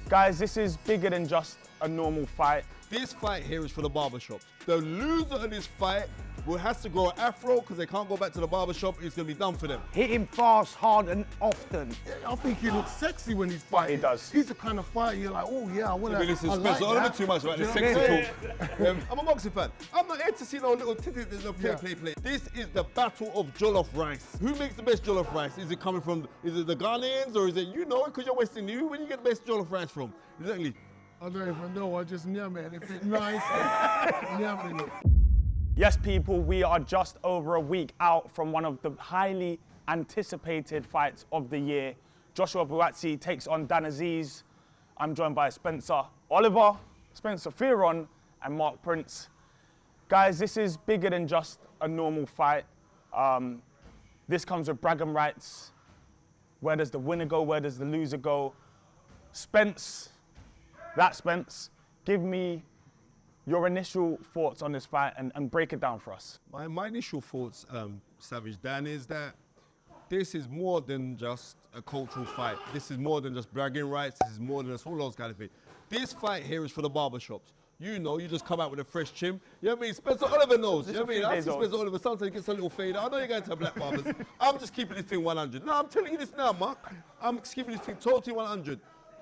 Guys, this is bigger than just a normal fight. This fight here is for the barbershops. The loser of this fight will have to grow an afro because they can't go back to the barbershop. It's going to be done for them. Hit him fast, hard, and often. I think he looks sexy when he's fighting. He does. He's the kind of fighter you're like, oh yeah, I want to. Listen, Spencer, I don't know too much about this sexy talk. I'm a boxing fan. I'm not here to see no little titties, no play. This is the battle of jollof rice. Who makes the best jollof rice? Is it coming from, is it the Ghanaians or is it, you know, because you're Western New, where you get the best jollof rice from? Exactly. I don't even know, I just yum it. If it's nice, yumming it. Yes, people, we are just over a week out from one of the highly anticipated fights of the year. Joshua Buatsi takes on Azeez. I'm joined by Spencer Oliver, Spencer Fearon, and Mark Prince. Guys, this is bigger than just a normal fight. This comes with bragging rights. Where does the winner go? Where does the loser go? Spence, give me your initial thoughts on this fight and break it down for us. My initial thoughts, Savage Dan, is that this is more than just a cultural fight. This is more than just bragging rights. This is more than all those kind of things. This fight here is for the barbershops. You know, you just come out with a fresh trim. You know what I mean? Spencer Oliver knows. You know what I mean? I see Spencer Oliver, sometimes he gets a little fade. I know you're going to black barbers. I'm just keeping this thing 100. No, I'm telling you this now, Mark. I'm just keeping this thing totally 100.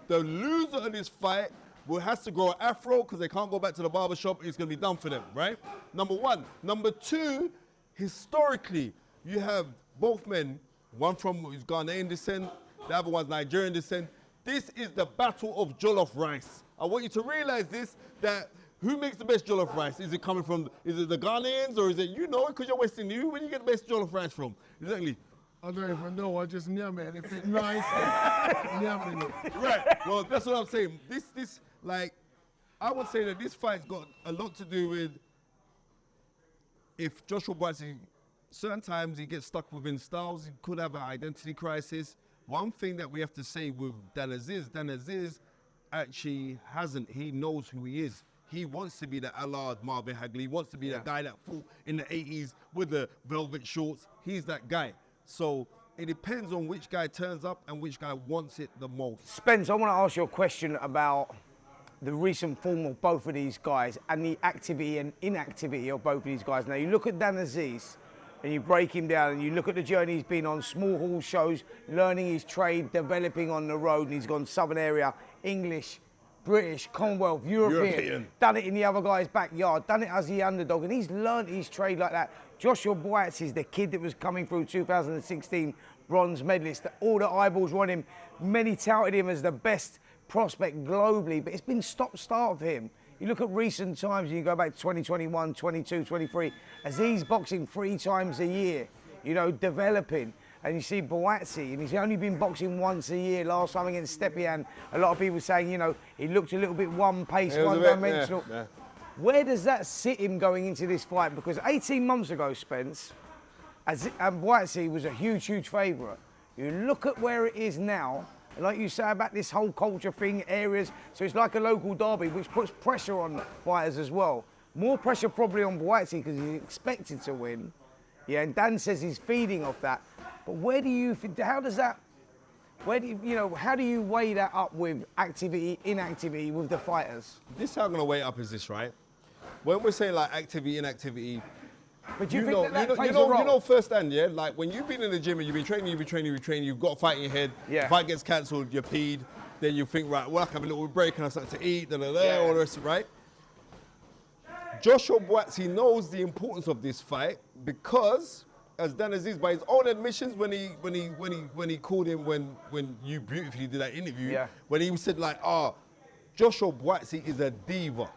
The loser of this fight will have to grow an afro because they can't go back to the barbershop. It's going to be done for them, right? Number one. Number two, historically, you have both men, one from Ghanaian descent, the other one's Nigerian descent. This is the battle of jollof rice. I want you to realize this, that who makes the best jollof rice? Is it coming from, is it the Ghanaians or is it, you know, because you're Western New, where do you get the best jollof rice from? Exactly. I don't even know, I just yum it. If it's nice, yumming it. Right, well, that's what I'm saying. This, like, I would say that this fight's got a lot to do with if Joshua Buatsi, certain times he gets stuck within styles, he could have an identity crisis. One thing that we have to say with Azeez actually hasn't. He knows who he is. He wants to be the Allard Marvin Hagley. He wants to be the guy that fought in the 80s with the velvet shorts. He's that guy. So it depends on which guy turns up and which guy wants it the most. Spence, I want to ask you a question about the recent form of both of these guys and the activity and inactivity of both of these guys. Now, you look at Azeez and you break him down and you look at the journey he's been on, small hall shows, learning his trade, developing on the road, and he's gone southern area, English, British, Commonwealth, European, done it in the other guy's backyard, done it as the underdog, and he's learned his trade like that. Joshua Buatsi is the kid that was coming through 2016 bronze medalist, that all the eyeballs were on him. Many touted him as the best prospect globally, but it's been stop-start for him. You look at recent times, you go back to 2021, 22, 23, Azeez boxing 3 times a year, you know, developing. And you see Buatsi, and he's only been boxing once a year. Last time against Stepian, a lot of people saying, you know, he looked a little bit one-paced, one-dimensional. Yeah. Where does that sit him going into this fight? Because 18 months ago, Spence, Buatsi was a huge, huge favourite. You look at where it is now, and like you say about this whole culture thing, areas, so it's like a local derby, which puts pressure on fighters as well. More pressure probably on Buatsi because he's expected to win. Yeah, and Dan says he's feeding off that. But where do you, how does that, where do you know, how do you weigh that up with activity, inactivity with the fighters? This how I'm gonna weigh it up is this, right? When we're saying like activity, inactivity, but do you think that plays a role? You know firsthand, yeah? Like when you've been in the gym and you've been training, you've got a fight in your head, the fight gets cancelled, you're peed, then you think, right, well, I can have a little break and I start to eat, all the rest, right? Joshua Buatsi knows the importance of this fight because, as Azeez, by his own admissions, when he called him when you beautifully did that interview, when he said like, Joshua Buatsi is a diva.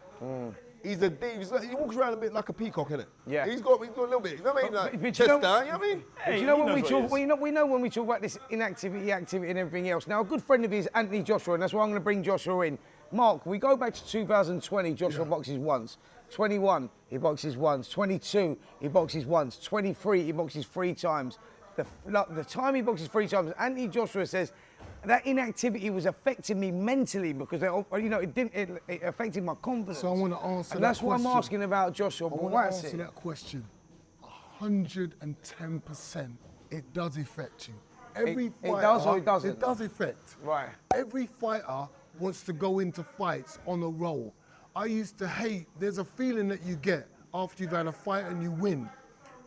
He's a diva. He walks around a bit like a peacock, innit? Yeah. He's got a little bit. You know what I mean? Like chest down. You know what I mean? Hey, you know when we talk, we know when we talk about this inactivity, activity, and everything else. Now, a good friend of his, Anthony Joshua, and that's why I'm going to bring Joshua in. Mark, we go back to 2020. Joshua boxes once. 21, he boxes once. 22, he boxes once. 23, he boxes 3 times. The time he boxes 3 times, Anthony Joshua says that inactivity was affecting me mentally because it affected my confidence. So I want to answer and that's what I'm asking about Joshua Buatsi. I want to answer that question. 110%. It does affect you. Every fighter, it does or it doesn't? It does affect. Right. Every fighter wants to go into fights on a roll. I used to hate, there's a feeling that you get after you've had a fight and you win.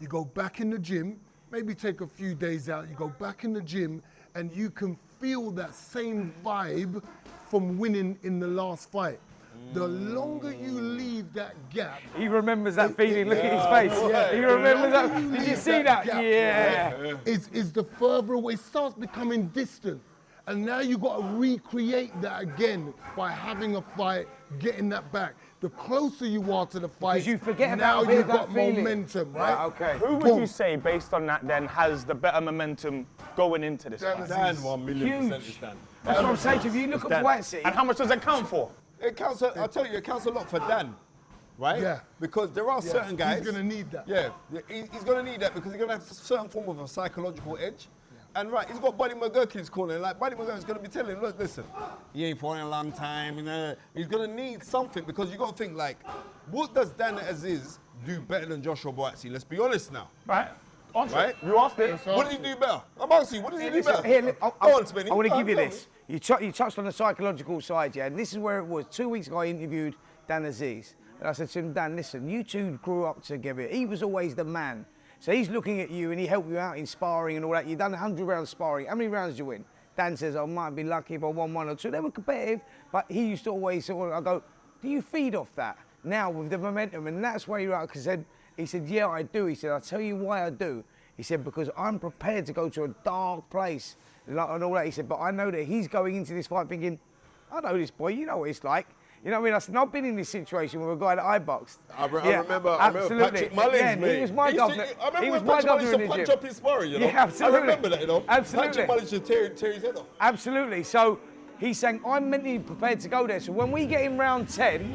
You go back in the gym, maybe take a few days out, you go back in the gym and you can feel that same vibe from winning in the last fight. The longer you leave that gap. He remembers that feeling, look at his face. Yeah. He remembers that. Did you see that? Gap, Yeah. Is the further away, it starts becoming distant. And now you've got to recreate that again by having a fight, getting that back. The closer you are to the fight, Because you forget now about a bit you've of that got feeling. momentum, right? Okay. Who would you say, based on that, then has the better momentum going into this fight? Dan, 1,000,000% is Huge. Dan. That's what I'm saying to you. If you look at Buatsi, And how much does it count for? It counts. I'll tell you, it counts a lot for Dan, right? Yeah. Because there are certain guys. He's going to need that. Yeah, he's going to need that because he's going to have a certain form of a psychological edge. And right, he's got Buddy McGurk in his corner. Like Buddy McGurk's going to be telling him, look, listen, he ain't fought in a long time. You know, he's going to need something because you got to think like, what does Dan Azeez do better than Joshua Buatsi? Let's be honest now. Right? Answer. Right? You asked it. What did he do better? I'm asking you, what does he do better? Here, Go on, Spinny. I want to give you Tell this. You touched on the psychological side, yeah, and this is where it was. 2 weeks ago, I interviewed Dan Azeez, and I said to him, Dan, listen, you two grew up together. He was always the man. So he's looking at you, and he helped you out in sparring and all that. You've done 100 rounds sparring. How many rounds did you win? Dan says, I might be lucky if I won 1 or 2. They were competitive, but he used to always sort of, I go, do you feed off that now with the momentum? And that's where you're at, because he said, yeah, I do. He said, I'll tell you why I do. He said, because I'm prepared to go to a dark place and all that. He said, but I know that he's going into this fight thinking, I know this boy, you know what it's like. You know what I mean? I said, I've been in this situation with a guy that I boxed. I remember Patrick Mullins, yeah, mate. he was my governor. I remember He was when my Patrick governor Mullins in used the to punch gym. up his sparring, you know? Yeah, absolutely. I remember that, you know? Absolutely. Patrick Mullins should tear his head off. Absolutely. So he's saying, I'm mentally prepared to go there. So when we get in round 10,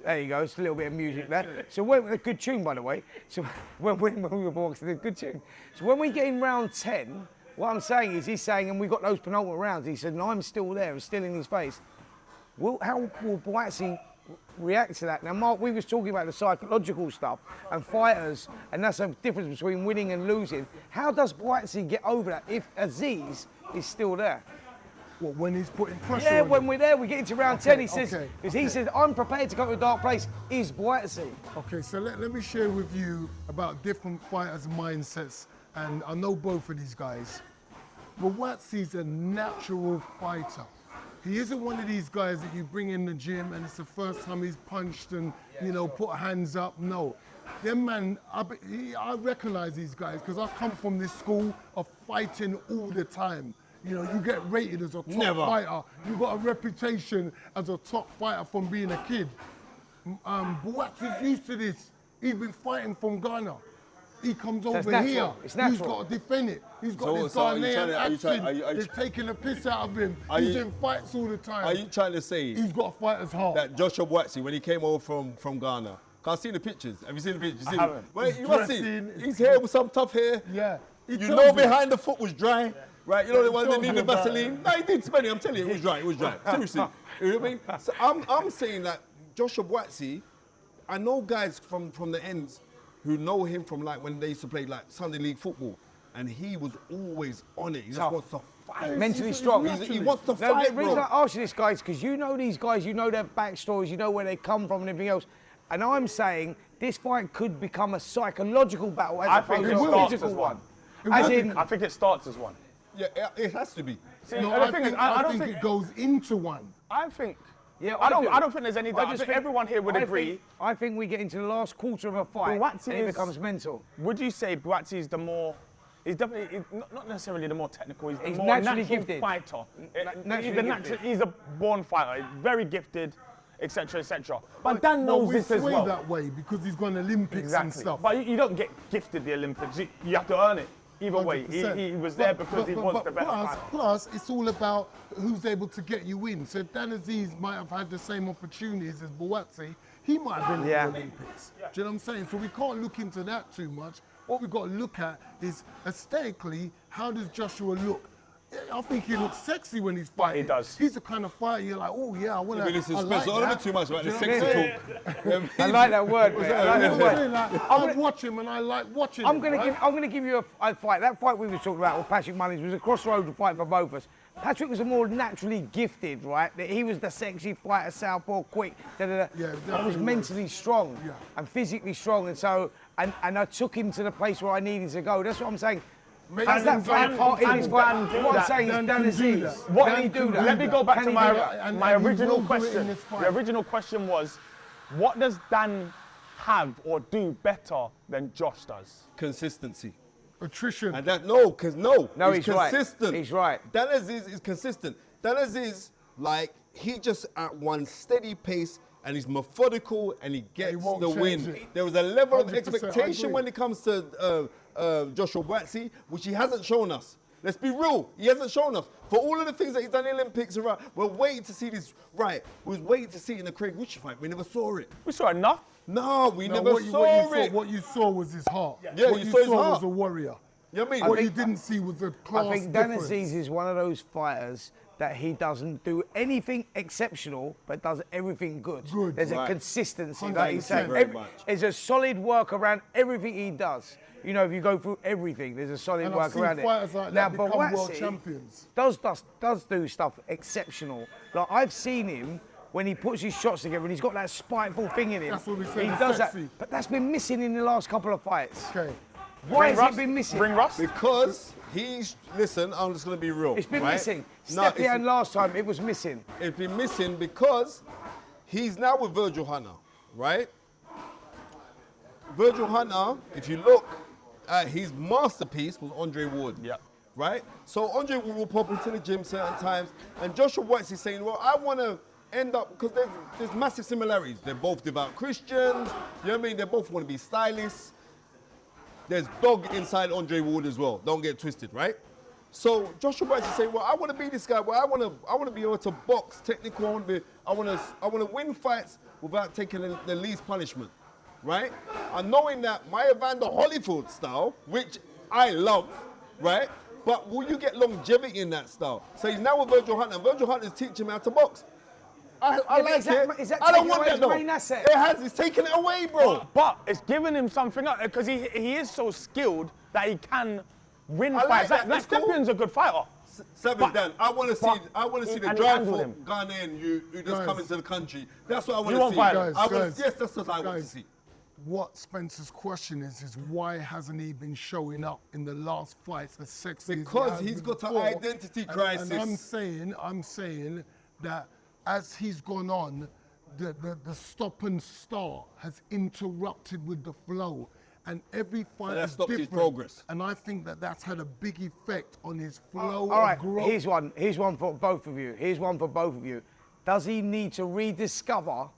there you go, it's a little bit of music there. So a good tune, by the way. So when we were boxing, a good tune. So when we get in round 10, what I'm saying is, he's saying, and we got those penultimate rounds, he said, and I'm still there, I'm still in his face. How will Buatsi react to that? Now, Mark, we was talking about the psychological stuff and fighters, and that's the difference between winning and losing. How does Buatsi get over that if Azeez is still there? What, when he's putting pressure Yeah, on when him? we're there, we get into round 10, he says, okay. because he says, I'm prepared to go to a dark place, is Buatsi. Okay, so let me share with you about different fighters' mindsets, and I know both of these guys. Buatsi's a natural fighter. He isn't one of these guys that you bring in the gym and it's the first time he's punched and, you know, put hands up. No. Them man, I recognize these guys because I come from this school of fighting all the time. You know, you get rated as a top fighter. You got a reputation as a top fighter from being a kid. Buatsi's used to this. He's been fighting from Ghana. He comes over natural. here. It's He's natural. got to defend it. He's got So- this so are you Ghanaian trying to- accent. They're taking the piss out of him. He's in fights all the time. Are you trying to say He's got to fight as hard. that Joshua Buatsi, when he came over from Ghana, I've seen the pictures. Have you seen the pictures? I haven't. Well, His you must see. dressing, His hair was some tough hair. Yeah. He You tells know you. behind the foot was dry. Right, you know the one that tells need you the about Vaseline? No, he did spend it, I'm telling you, it was dry, Seriously. You know what I mean? So I'm saying that Joshua Buatsi, I know guys from the ends who know him from like when they used to play like Sunday League football, and he was always on it. He just Tough. wants to fight. Mentally strong. He wants to No, fight, the reason bro. I ask you this, guys, because you know these guys, you know their backstories, you know where they come from and everything else. And I'm saying this fight could become a psychological battle as I opposed think to it a starts physical as one. one. As in, I think it starts as one. Yeah, it has to be. See, No, and the thing is, I don't think think it goes into one. I think. yeah, I don't think there's any doubt. I just think everyone here would agree. I think we get into the last quarter of a fight Buatsi and it is- becomes mental. Would you say Buatsi is the more? He's definitely not necessarily the more technical. He's He's the more naturally natural gifted. fighter. Naturally He's a born fighter. Very gifted, etc., etc. But Dan knows we this as sway well. that way because he's gone Olympics and Exactly. stuff. But you don't get gifted the Olympics. You have to earn it. Either way, 100%. he was there because he was the better fighter. Plus, it's all about who's able to get you in. So if Dan Azeez might have had the same opportunities as Buatsi, he might have been Yeah. in the Olympics. Do you know what I'm saying? So we can't look into that too much. What we've got to look at is aesthetically, how does Joshua look? I think he looks sexy when he's fighting. He does. He's the kind of fighter you're like, oh yeah, I want to. Maybe this is I like special. I don't know that. too much about Do the you know sexy what I'm saying? talk. I like that word, mate. I like You know that what I'm word. saying? Like, I watch him and I like watching him. I'm going to give you a fight. That fight we were talking about with Patrick Mullins was a crossroads fight for both of us. Patrick was a more naturally gifted, right? That he was the sexy fighter, southpaw, quick. Da, da, da. Yeah, I was definitely mentally strong Yeah. and physically strong, and so and I took him to the place where I needed to go. That's what I'm saying. Has that played a part in his fight? What I'm saying is Dan Dan can do Azeez. that. What Dan can he can do do that? Let me go back Can to he my, do that? And my he original will do it in question. this fight. The original question was, what does Dan have or do better than Josh does? Consistency. Attrition. And that because No, he's right. consistent. He's right. Dan Azeez is consistent. Dan Azeez, like he just at one steady pace and he's methodical and he gets won't the change win. it. There was a level of 100%, I expectation agree. when it comes to Joshua Buatsi, which he hasn't shown us. Let's be real, he hasn't shown us. For all of the things that he's done in the Olympics, around, we're waiting to see this. Right, we was waiting to see it in the Craig Richard fight. We never saw it. We saw enough. No, we No, never saw it. What you saw was his heart. Yeah, what you you saw his saw heart. was a warrior. You know what I mean? What you didn't see was a class I think Dan difference. Azeez is one of those fighters that he doesn't do anything exceptional, but does everything good. Good. There's Right. a consistency. 100%. Like he's saying, Very much. there's a solid work around everything he does. You know, if you go through everything, there's a solid And work I've seen around fighters it. like Now, that become world Buatsi champions. does do stuff exceptional. Like I've seen him when he puts his shots together and he's got that spiteful thing in him. That's what we said, He he's does sexy. that, but that's been missing in the last couple of fights. Okay. Why Bring has Russ. it been missing? Bring Russ. Because listen, I'm just going to be real. It's been right? missing. No, Stepian last time, it was missing. it's been missing because he's now with Virgil Hunter, right? Virgil Hunter, if you look at his masterpiece, was Andre Ward. Yeah. Right? So Andre Ward will pop into the gym certain times, and Joshua Buatsi is saying, well, I want to end up, because there's massive similarities. They're both devout Christians, you know what I mean? They both want to be stylists. There's dog inside Andre Ward as well. Don't get twisted, right? So Joshua Buatsi saying, well, I want to be this guy. Well, I want to be able to box technical. I want to win fights without taking the least punishment, right? And knowing that my Evander Holyfield style, which I love, right? But will you get longevity in that style? So he's now with Virgil Hunter. Virgil Hunter is teaching him how to box. I but like is that- it. is that I don't taking want away that his though. main asset? It has. It's taking it away, bro. But it's giving him something up because he is so skilled that he can win I like fights. that. Like It's cool. Stepian's a good fighter. Savage But- Dan, I want to see the and dry handle foot him. Ghanaian who just Guys. come into the country. That's what I want You to want see. violence. Guys. Yes, that's what I want to Guys. see. What Spencer's question is why hasn't he been showing up in the last fights as sexy Because as he has he's been got an before? identity And crisis. I'm saying that as he's gone on, the stop and start has interrupted with the flow, and every fight that is stops his different. progress. And I think that that's had a big effect on his flow All right, of growth. here's one for both of you. Here's one for both of you. Does he need to rediscover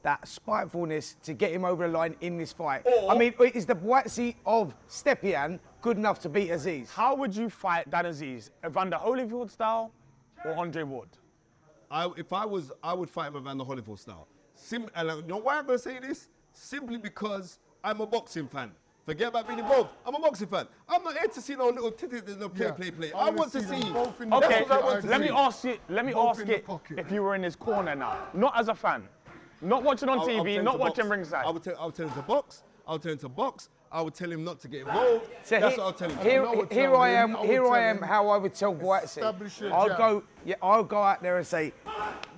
that spitefulness to get him over the line in this fight? Or- I mean, is the Buatsi of Stepian good enough to beat Azeez? How would you fight Dan Azeez? Evander Holyfield style or Andre Ward? I would fight him Evander Holyfield style. And you know why I'm going to say this? Simply because I'm a boxing fan. Forget about being involved. I'm a boxing fan. I'm not here to see no little titties, no play. I I want to them see. both in the Okay, That's what I want to let me see. ask you. Let me Both ask in the it pocket. if you were in his corner now, not as a fan, not watching on I'll tell TV, him not to watching box. ringside. I would tell him to box. I would tell him to box. I would tell him not to get involved. So That's here- what I'll tell him. Here, I would here tell I him- am. I would Here tell I am. him, How I would tell establish Buatsi. your I'll jab. I'll go out there and say,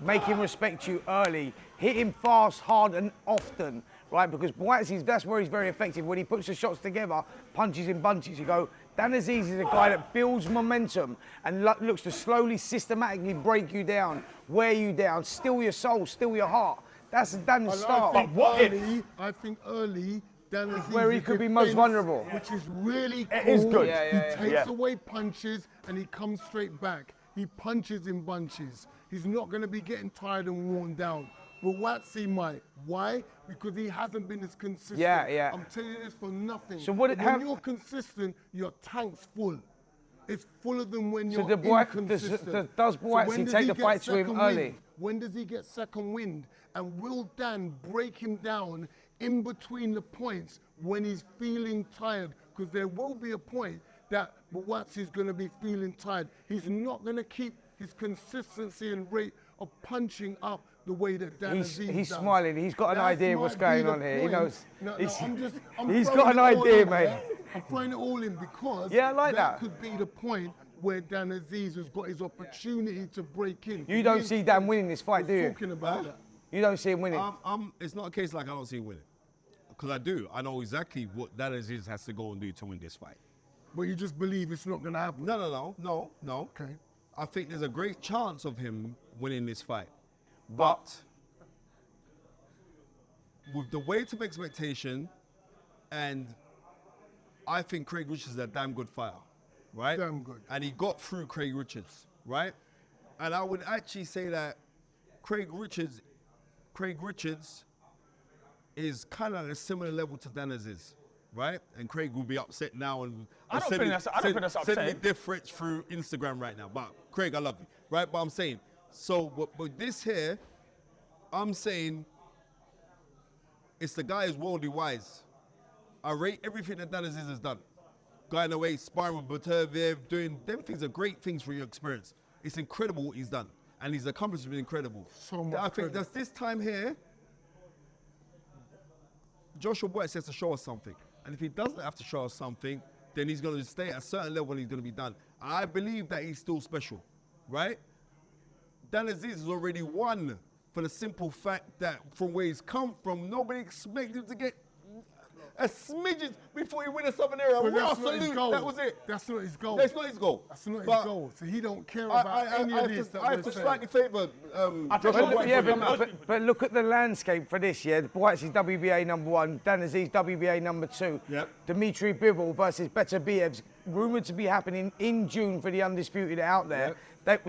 make him respect you early. Hit him fast, hard, and often, right? Because Buatsi, that's where he's very effective. When he puts the shots together, punches in bunches. You go. Dan Azeez is a guy that builds momentum and looks to slowly, systematically break you down, wear you down, steal your soul, steal your heart. That's Dan's And style. I think early, Dan Azeez where he is could be most defense, vulnerable. which is really cool. It is good. Yeah, He yeah, takes yeah. away punches and he comes straight back. He punches in bunches. He's not going to be getting tired and worn down. But Buatsi might. Why? Because he hasn't been as consistent. Yeah, yeah. I'm telling you this for nothing. So what- But how- when you're consistent, your tank's full. It's fuller than when So you're the Buat- inconsistent. does So Buatsi when take he the get fight to him second early? wind? When does he get second wind? And will Dan break him down in between the points when he's feeling tired? Because there will be a point that Buatsi's going to be feeling tired. He's not going to keep his consistency and rate of punching up the way that Dan Azeez He's does. smiling. He's got an That idea what's might be going the on here. He point. knows. No, He's- I'm he's throwing got an it all idea, in mate. there. I'm throwing it all in because Yeah, I like that. could be the point where Dan Azeez has got his opportunity to break in. You don't see Dan winning this fight, do you? Talking about that. You don't see him winning. It's not a case like I don't see him winning. Because I do. I know exactly what Dan Azeez has to go and do to win this fight. But you just believe it's not going to happen? No. Okay. I think there's a great chance of him winning this fight. But with the weight of expectation, and I think Craig Richards is a damn good fighter, right? Damn good. And he got through Craig Richards, right? And I would actually say that Craig Richards is kind of at a similar level to Dan Azeez, right? And Craig will be upset now and I don't think that's upsetting. Send me difference through Instagram right now. But Craig, I love you, right? But I'm saying, so but this here, I'm saying it's the guy who's worldly wise. I rate everything that Dan Azeez has done. Going away, sparring with Buatsi, doing them things are great things for your experience. It's incredible what he's done. And his accomplishments have been incredible. So much I think credit. that's this time here, Joshua Buatsi has to show us something. And if he doesn't have to show us something, then he's going to stay at a certain level and he's going to be done. I believe that he's still special, right? Dan Azeez has already won for the simple fact that from where he's come from, nobody expected him to get a smidgen before he win a Southern Area. But What that's a not his salute, goal. that was it. That's not his goal. That's not his goal. That's not his But goal. So he don't care about any of this. I have to slightly favour I think Joshua most Buatsi. Yeah, people- most people- but look at the landscape for this, yeah. Buatsi's WBA #1, Dan Azeez WBA #2. Yep. Dimitri Bivol versus Beterbiev's rumoured to be happening in June for the undisputed out there.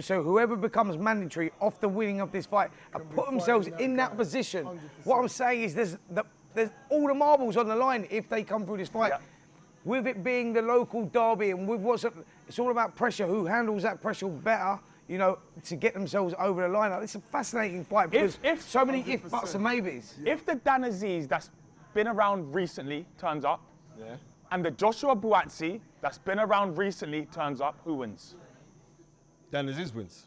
So whoever becomes mandatory off the winning of this fight and put themselves in that position. 100%. What I'm saying is there's all the marbles on the line if they come through this fight. Yeah. With it being the local derby and with it's all about pressure, who handles that pressure better, you know, to get themselves over the line. It's a fascinating fight because If- so many if, buts and maybes. If the Dan Azeez that's been around recently turns up, and the Joshua Buatsi that's been around recently turns up, who wins? Dan Azeez wins.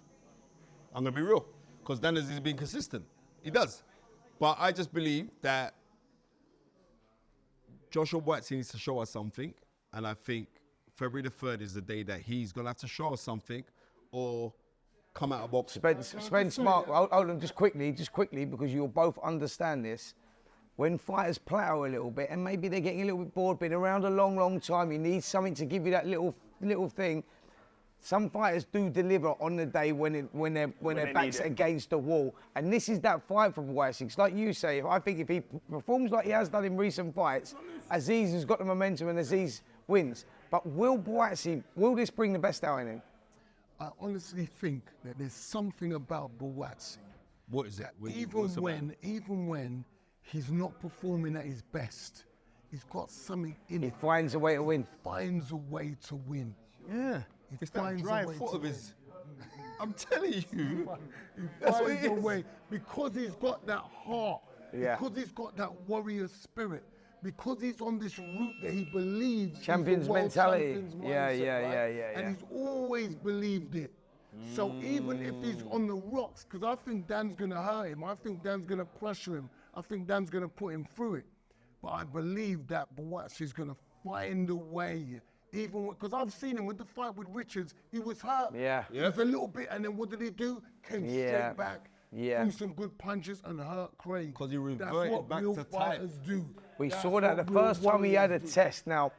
I'm going to be real. Because Dan Azeez has been consistent. He does. But I just believe that Joshua Buatsi needs to show us something. And I think February the 3rd is the day that he's going to have to show us something or come out of boxing. Spence, Mark, hold on just quickly, because you'll both understand this. When fighters plateau a little bit and maybe they're getting a little bit bored, been around a long, long time, you need something to give you that little thing. Some fighters do deliver on the day when their back's against the wall. And this is that fight for Buatsi. It's like you say, I think if he performs like he has done in recent fights, Azeez has got the momentum and Azeez wins. But will this bring the best out in him? I honestly think that there's something about Buatsi. What is it? Even when he's not performing at his best, he's got something in He it. finds a way to win. Finds a way to win. Yeah. He It's that finds a dry way foot to of win. his. I'm telling you. He That's what finds it a is. way because he's got that heart, Yeah. because he's got that warrior spirit, because he's on this route that he believes. Champions is the world mentality. champions Yeah, mindset, yeah, right? yeah. And he's always believed it. So even if he's on the rocks, because I think Dan's going to hurt him, I think Dan's going to pressure him, I think Dan's going to put him through it. But I believe that Buatsi's going to find a way. Even because I've seen him with the fight with Richards, he was hurt. Yeah. He was a little bit, and then what did he do? Came Yeah. straight back, Yeah. threw some good punches and hurt Craig. 'Cause he reverted That's what back real to type. fighters do. We That's saw that what the real first time he had a warriors do. test. Now,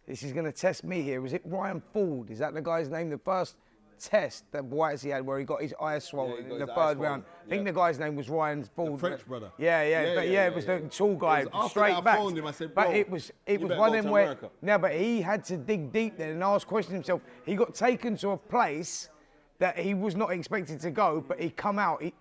this is going to test me here. Was it Ryan Ford? Is that the guy's name? The first test that Buatsi had where he got his eyes swollen he got in the his eyes third swollen, round. I think the guy's name was Ryan Ford. French brother. Yeah, Yeah, it was the tall guy, It was after straight that I back. phoned him, I said, but "Bro, it was you one better of go them to where America." no, but he had to dig deep then and ask questions himself. He got taken to a place that he was not expected to go, but he come out. He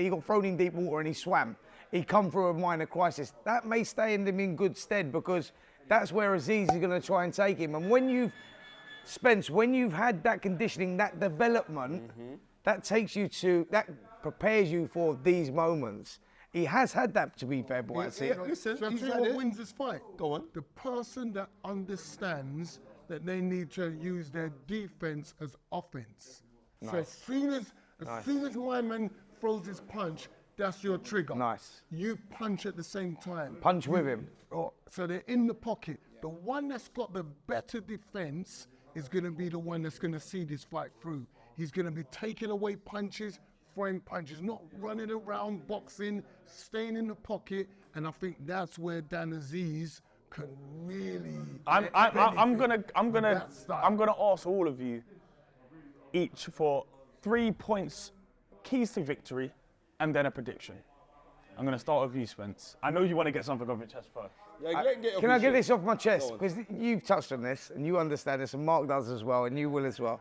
got thrown in deep water and he swam. He come through a minor crisis. That may stand him in good stead because that's where Azeez is going to try and take him. And when you've had that conditioning, that development, that prepares you for these moments. He has had that, to be fair, Buatsi. Yeah, listen, So I he's tell you had what it. wins this fight. Go on. The person that understands that they need to use their defense as offense. So as soon as my man throws his punch, that's your trigger. Nice. You punch at the same time. Punch with him. So they're in the pocket. The one that's got the better defense is going to be the one that's going to see this fight through. He's going to be taking away punches, throwing punches, not running around boxing, staying in the pocket, and I think that's where Dan Azeez can really. I'm gonna ask all of you each for 3 points, keys to victory, and then a prediction. I'm gonna start with you, Spence. I know you want to get something off your chest first. Can I get this off my chest? Because you've touched on this and you understand this, and Mark does as well, and you will as well.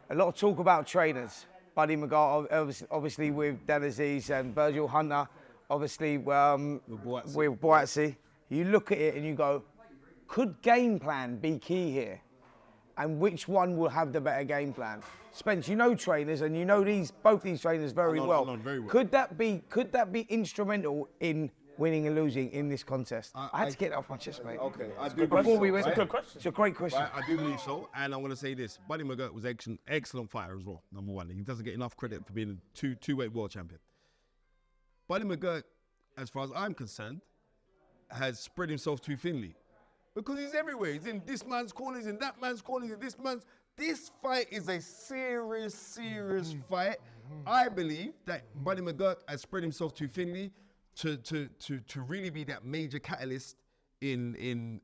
A lot of talk about trainers. Buddy McGrath, obviously with Dan Azeez, and Virgil Hunter, obviously with Buatsi. You look at it and you go, could game plan be key here? And which one will have the better game plan? Spence, you know trainers, and you know both these trainers very well. Very well. Could that be instrumental in winning and losing in this contest? I had to get that off my chest, mate. Okay, Before we went, It's a good question. It's a great question. Right, I do believe so, and I'm going to say this. Buddy McGirt was an excellent fighter as well, number one. He doesn't get enough credit for being a two-weight world champion. Buddy McGirt, as far as I'm concerned, has spread himself too thinly. Because he's everywhere. He's in this man's corner, he's in that man's corner, he's in this man's. This fight is a serious fight. I believe that Buddy McGirt has spread himself too thinly to really be that major catalyst in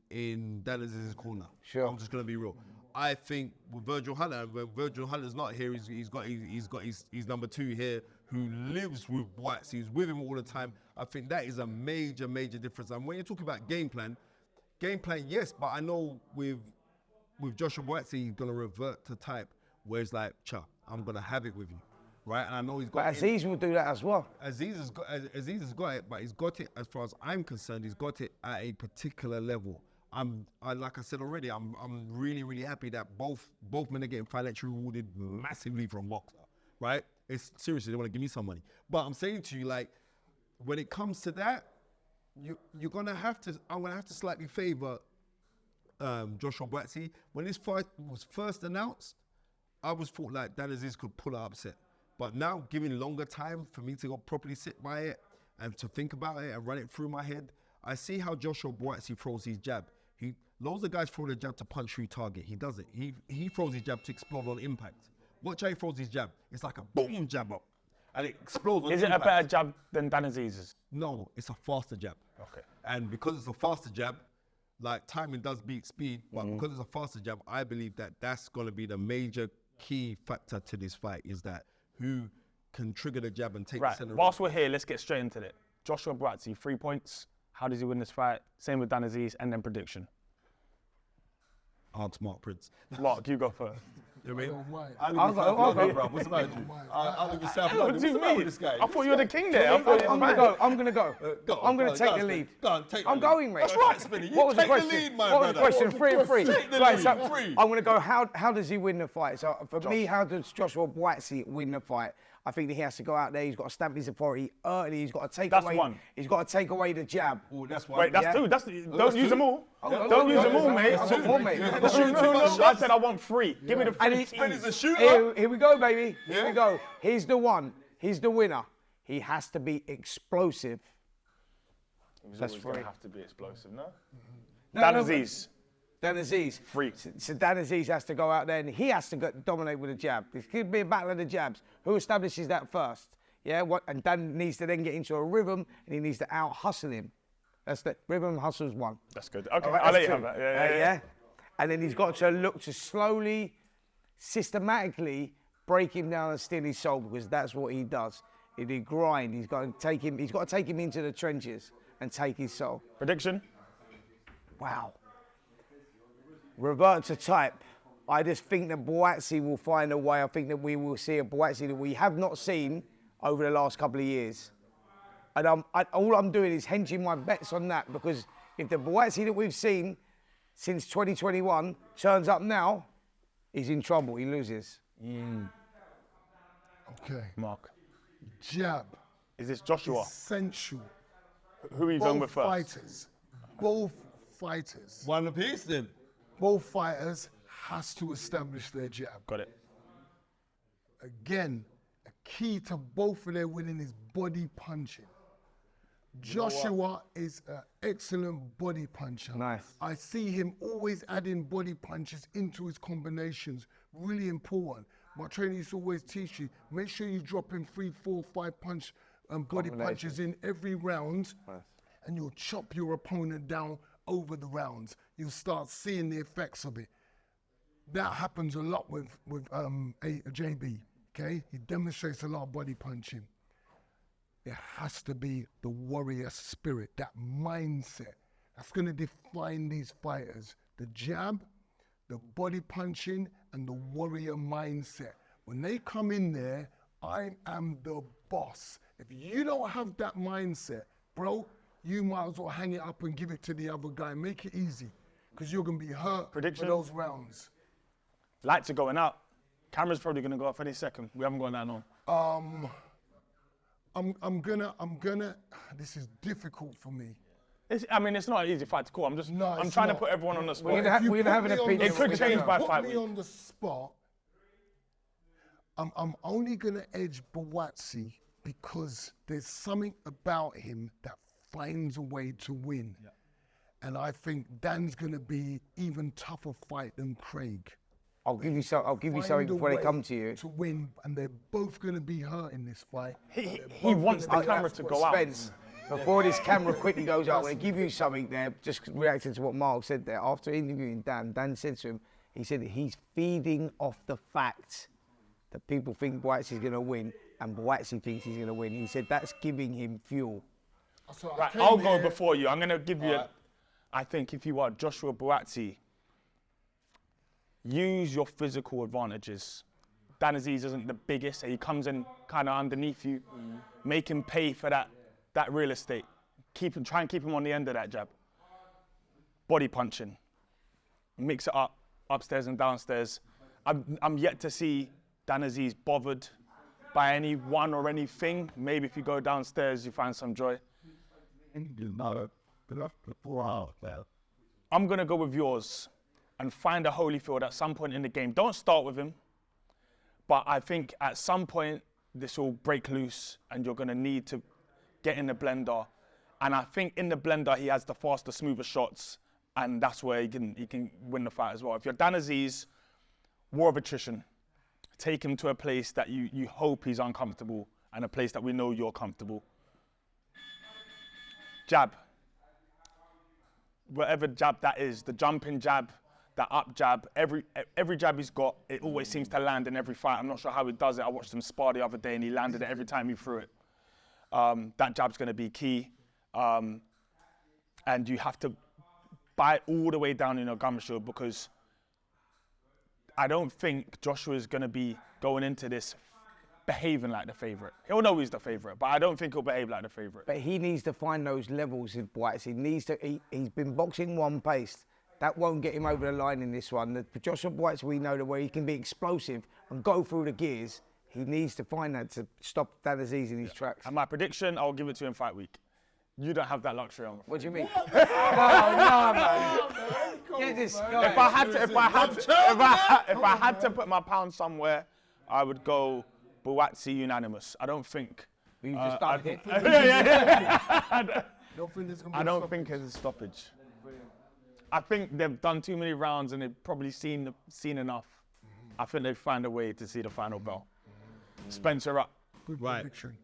Dallas's corner. Sure. I'm just gonna be real. I think with Virgil Hunter, when Virgil Hunter's not here, he's got his number two here who lives with Buatsi, he's with him all the time. I think that is a major difference. And when you're talking about game plan, yes, but I know with Joshua Buatsi, he's gonna revert to type where it's like, I'm gonna have it with you, right? And I know he's got. But Azeez will do that as well. Azeez has got it, but he's got it, as far as I'm concerned, he's got it at a particular level. Like I said already, I'm really happy that both men are getting financially rewarded massively from boxer, right? It's seriously, they want to give me some money. But I'm saying to you, like, when it comes to that, I'm gonna have to slightly favour Joshua Buatsi. When this fight was first announced, I was thought like Dan Azeez could pull an upset. But now, giving longer time for me to go properly sit by it and to think about it and run it through my head, I see how Joshua Buatsi throws his jab. Loads of guys throw the jab to punch through target. He doesn't. He throws his jab to explode on impact. Watch how he throws his jab. It's like a boom jab up. And it explodes on Is impact. it a better jab than Dan Azeez's? No, it's a faster jab. Okay. And because it's a faster jab, like timing does beat speed, but because it's a faster jab, I believe that that's going to be the major key factor to this fight, is that who can trigger the jab and take the Right. center. Whilst we're here, let's get straight into it. Joshua Buatsi, 3 points. How does he win this fight? Same with Dan Azeez, and then prediction. Hard smart Prince. Mark, you go first. You know what I mean? Right. I live I'll in go, South I'll London, go. bro. What's about you? I live in South What London. do you What's about with mean? this guy? I thought you were the king there. I thought you I'm was gonna go. I'm gonna go. I'm gonna take the lead. Go on, take I'm the lead. going, mate. That's right, Spinny. You What was the take the question? lead, my What was the brother. question? Free and free. Take the Right, lead, so free. I'm gonna go. How does he win the fight? So for me, how does Joshua Buatsi win the fight? I think that he has to go out there. He's got to stamp his authority early. He's got to take That's away. one. He's got to take away the jab. Oh, that's why. Wait, that's Yeah. two. Don't use two. them all. Yeah. Don't use them all, mate. I've got more, mate. No, I said I want 3. Give me the 3. And he- Spinny's a shooter. Here we go, baby. Here Yeah. we go. He's the one. He's the winner. He has to be explosive. That's That's going to free. have to be explosive, no? No, Dan no, Azeez. Dan Azeez. Free. So Dan Azeez has to go out there and he has to dominate with a jab. This could be a battle of the jabs. Who establishes that first? Yeah. And Dan needs to then get into a rhythm and he needs to out hustle him. That's the rhythm hustles one. That's good. Okay, All right, I'll let that's you have two. that. Yeah. And then he's got to look to slowly, systematically break him down and steal his soul, because that's what he does. He grind. He's got to take him. He's got to take him into the trenches and take his soul. Prediction? Wow. Revert to type. I just think that Buatsi will find a way. I think that we will see a Buatsi that we have not seen over the last couple of years. And all I'm doing is hedging my bets on that, because if the Buatsi that we've seen since 2021 turns up now, he's in trouble. He loses. Okay. Mark. Jab. Is this Joshua? Essential. Who are you going with Both first? fighters. One apiece then. Both fighters has to establish their jab. Got it. Again, a key to both of their winning is body punching. Joshua is an excellent body puncher. Nice. I see him always adding body punches into his combinations. Really important. My trainer used to always teach you, make sure you drop in 3, 4, 5 punch body punches in every round, and you'll chop your opponent down over the rounds. You'll start seeing the effects of it. That happens a lot with JB, okay? He demonstrates a lot of body punching. It has to be the warrior spirit, that mindset. That's going to define these fighters. The jab, the body punching, and the warrior mindset. When they come in there, I am the boss. If you don't have that mindset, bro, you might as well hang it up and give it to the other guy. Make it easy, because you're going to be hurt Prediction? for those rounds. Lights are going out. Camera's probably going to go off any second. We haven't gone that long. I'm gonna, this is difficult for me. It's not an easy fight to call. I'm it's trying to not. put everyone on the spot. We're gonna have an opinion. It could change by 5 Put me weeks. on the spot. I'm only gonna edge Buatsi because there's something about him that finds a way to win. Yeah. And I think Dan's gonna be even tougher fight than Craig. I'll give you something before they come to you. To win, and they're both gonna be hurt in this fight. He wants the camera to go out. Spence, before this camera quickly goes out, I'm going to give you something there, just reacting to what Mark said there. After interviewing Dan said to him, he said that he's feeding off the fact that people think Buatsi's going to win, and Buatsi thinks he's going to win. He said that's giving him fuel. So Right, I'll go before you. I'm going to give you, I think if you are Joshua Buatsi, use your physical advantages. Dan Azeez isn't the biggest, so he comes in kind of underneath you. Make him pay for that real estate. Try and keep him on the end of that jab. Body punching. Mix it up, upstairs and downstairs. I'm yet to see Dan Azeez bothered by anyone or anything. Maybe if you go downstairs, you find some joy. I'm going to go with yours and find a Holyfield at some point in the game. Don't start with him, but I think at some point this will break loose and you're going to need to get in the blender. And I think in the blender he has the faster, smoother shots, and that's where he can win the fight as well. If you're Dan Azeez, war of attrition. Take him to a place that you hope he's uncomfortable and a place that we know you're comfortable. Jab. Whatever jab that is, the jumping jab, the up jab, every jab he's got, it always seems to land in every fight. I'm not sure how he does it. I watched him spar the other day and he landed it every time he threw it. That jab's going to be key. And you have to bite all the way down in your gum shield, because I don't think Joshua is going to be going into this behaving like the favourite. He'll know he's the favourite, but I don't think he'll behave like the favourite. But he needs to find those levels with Buatsi. He's been boxing one pace. That won't get him over the line in this one. The Joshua Buatsi, we know that where he can be explosive and go through the gears, he needs to find that to stop Dan Azeez in his tracks. And my prediction, I'll give it to him fight week. You don't have that luxury on. What do you mean? No, man. Get this guy. If I had to put my pound somewhere, I would go Buatsi unanimous. I don't think. You just done it. I Don't think there's gonna be don't stoppage. think it's a stoppage. I think they've done too many rounds and they've probably seen enough. I think they've found a way to see the final bell. Spencer up. Good Right. prediction.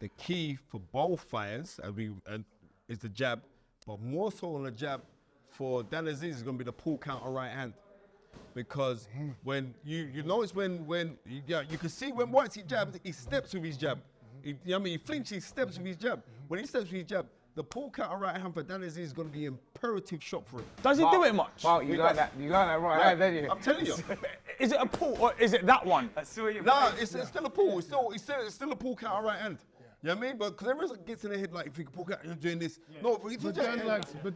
The key for both fighters is the jab, but more so on the jab for Dan Azeez is going to be the pull counter right hand. Because when you notice when you can see when Buatsi jabs, he steps with his jab. He flinches, he steps with his jab. When he steps with his jab, the pull counter right hand for Dan Azeez is going to be an imperative shot for him. Does he do it much? Mark, you like that right hand, don't you? I'm telling you. Is it a pull or is it that one? No, it's still a pull. It's still a pull counter right hand. You know what I mean? But because everyone gets in their head like, if you can pull out, you're doing this. Yeah. No, But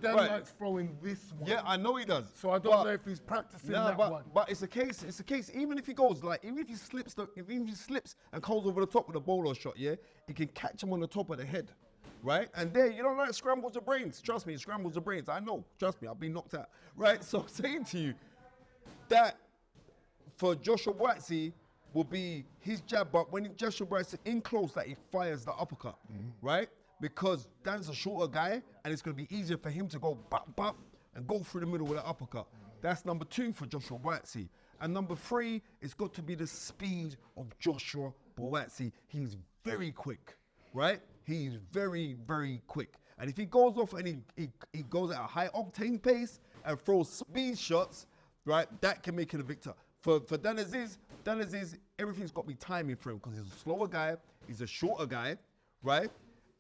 Dan likes throwing this one. Yeah, I know he does. So I don't know if he's practicing that one. But it's a case. Even if he goes like, even if he slips and comes over the top with a bowler shot, yeah, he can catch him on the top of the head, right? And there, you don't like scrambles the brains. Trust me, it scrambles the brains. I know. Trust me, I've been knocked out, right? So I'm saying to you that for Joshua Buatsi will be his jab, but when Joshua Buatsi in close, that he fires the uppercut, right? because Dan's a shorter guy, and it's going to be easier for him to go bop, bop, and go through the middle with an uppercut. That's number 2 for Joshua Buatsi. And number 3, it's got to be the speed of Joshua Buatsi. He's very quick, right? He's very, very quick. And if he goes off and he goes at a high octane pace and throws speed shots, right, that can make it a victor. For Dan Azeez, everything's got to be timing for him because he's a slower guy, he's a shorter guy, right?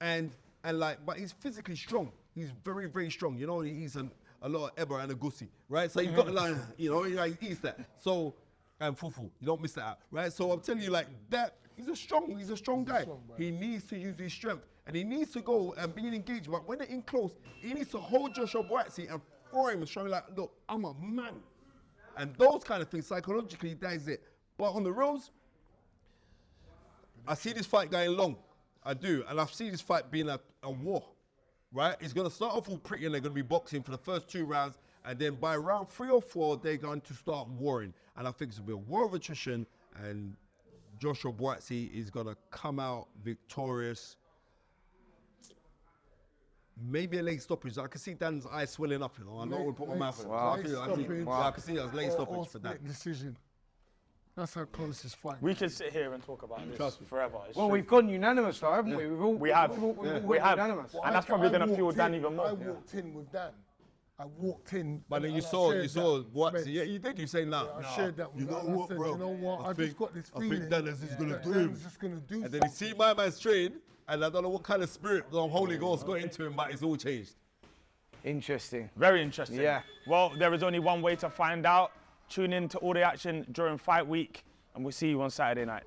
But he's physically strong. He's very, very strong. You know, he's a lot of Eba and a Gussi, right? So you've got to learn, you know, he eats that. So, and Fufu, you don't miss that out, right? So I'm telling you, like that, he's a strong guy. He needs to use his strength and he needs to go and be engaged. But when they're in close, he needs to hold Joshua Buatsi and throw him and show him like, look, I'm a man. And those kind of things, psychologically, that is it. But on the roads, I see this fight going long. I do. And I see this fight being a war, right? It's going to start off all pretty and they're going to be boxing for the first 2 rounds. And then by round 3 or 4, they're going to start warring. And I think it's going to be a war of attrition. And Joshua Buatsi is going to come out victorious. Maybe a late stoppage. I can see Dan's eyes swelling up, you know. I'm not going to put my mouth in it. I can see it as late stoppage for Dan. Decision. That's our closest fight. We could sit here and talk about this forever. It's Well, true. we've gone unanimous though, haven't we? We have. Unanimous. And that's probably going to fuel Dan even more. I walked in with Dan. I walked in. But then you and I saw shared Buatsi. that. Yeah, you did. You say that. I shared that with You know Dan. I what, said, bro? you know what? I just got this feeling. I think Dan is going to that do him. Dan's just going to do And something. then he see my man's train, and I don't know what kind of spirit the Holy Ghost got into him, but it's all changed. Interesting. Very interesting. Yeah. Well, there is only one way to find out. Tune in to all the action during fight week, and we'll see you on Saturday night.